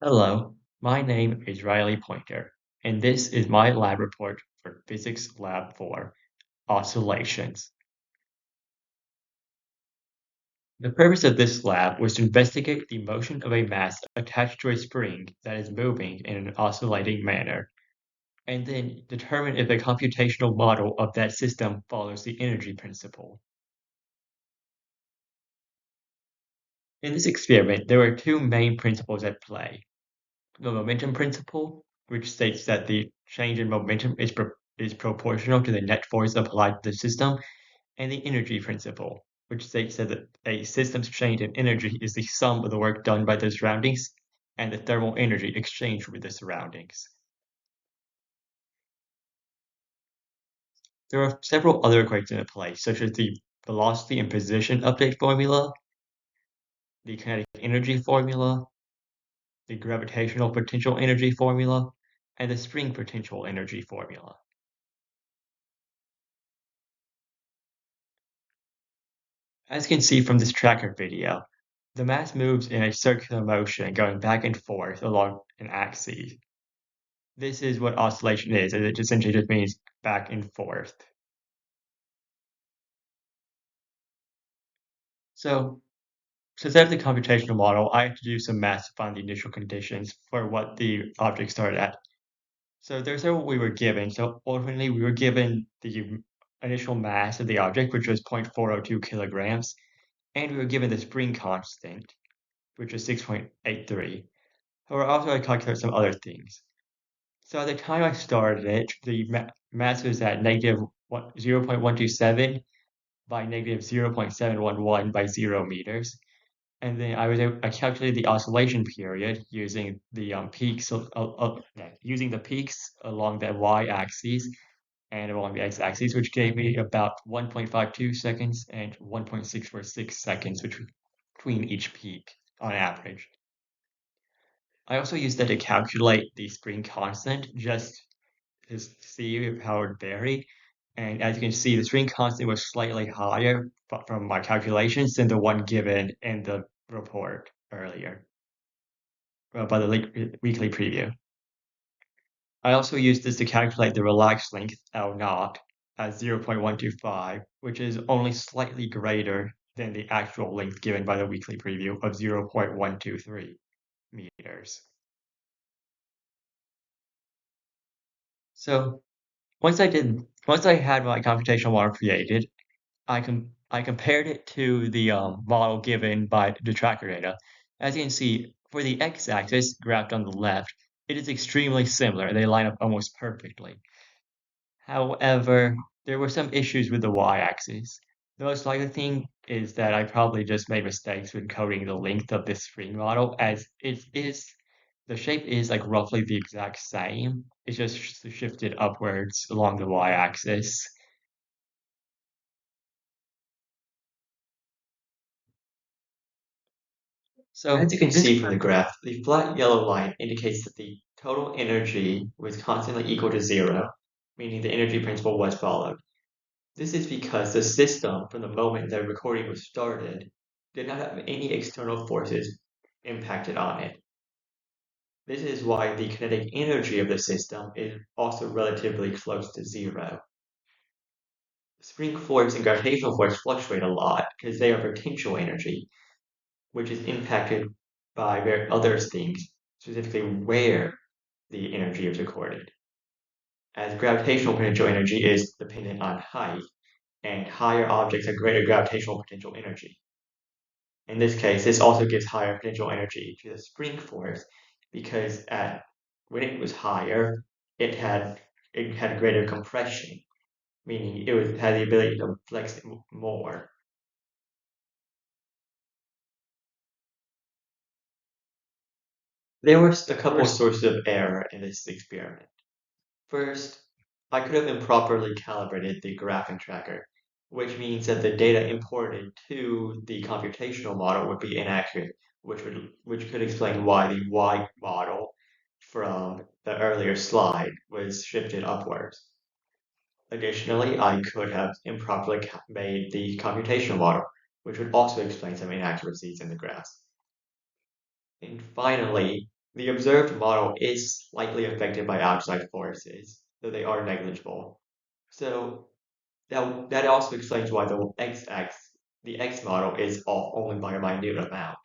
Hello, my name is Riley Pointer, and this is my lab report for Physics Lab 4, Oscillations. The purpose of this lab was to investigate the motion of a mass attached to a spring that is moving in an oscillating manner, and then determine if a computational model of that system follows the energy principle. In this experiment, there were two main principles at play. The momentum principle, which states that the change in momentum is proportional to the net force applied to the system, and the energy principle, which states that a system's change in energy is the sum of the work done by the surroundings and the thermal energy exchanged with the surroundings. There are several other equations at play, such as the velocity and position update formula, the kinetic energy formula, the gravitational potential energy formula, and the spring potential energy formula. As you can see from this tracker video, the mass moves in a circular motion going back and forth along an axis. This is what oscillation is, and it essentially just means back and forth. So to set up the computational model, I have to do some math to find the initial conditions for what the object started at. So there's what we were given. So ultimately, we were given the initial mass of the object, which was 0.402 kilograms, and we were given the spring constant, which was 6.83. We're also going to calculate some other things. So at the time I started it, the mass was at negative 0.127 by negative 0.711 by 0 meters. And then I calculated the oscillation period using the peaks using the peaks along the y-axis and along the x-axis, which gave me about 1.52 seconds and 1.646 seconds between each peak on average. I also used that to calculate the spring constant just to see how it would vary. And as you can see, the spring constant was slightly higher from my calculations than the one given in the report earlier by the weekly preview. I also used this to calculate the relaxed length L naught as 0.125, which is only slightly greater than the actual length given by the weekly preview of 0.123 meters. So once I had my computational model created, I compared it to the model given by the tracker data. As you can see, for the x-axis graphed on the left, it is extremely similar. They line up almost perfectly. However, there were some issues with the y-axis. The most likely thing is that I probably just made mistakes when coding the length of this spring model, as the shape is like roughly the exact same. It's just shifted upwards along the y-axis. So as you can see from the graph, the flat yellow line indicates that the total energy was constantly equal to zero, meaning the energy principle was followed. This is because the system, from the moment the recording was started, did not have any external forces impacted on it. This is why the kinetic energy of the system is also relatively close to zero. Spring force and gravitational force fluctuate a lot because they are potential energy, which is impacted by other things, specifically where the energy is recorded. As gravitational potential energy is dependent on height, and higher objects have greater gravitational potential energy. In this case, this also gives higher potential energy to the spring force because when it was higher, it had greater compression, meaning had the ability to flex more. There were a couple of sources of error in this experiment. First, I could have improperly calibrated the graphing tracker, which means that the data imported to the computational model would be inaccurate, which could explain why the Y model from the earlier slide was shifted upwards. Additionally, I could have improperly made the computational model, which would also explain some inaccuracies in the graphs. And finally, the observed model is slightly affected by outside forces, though they are negligible. So that also explains why the X model is off only by a minute amount.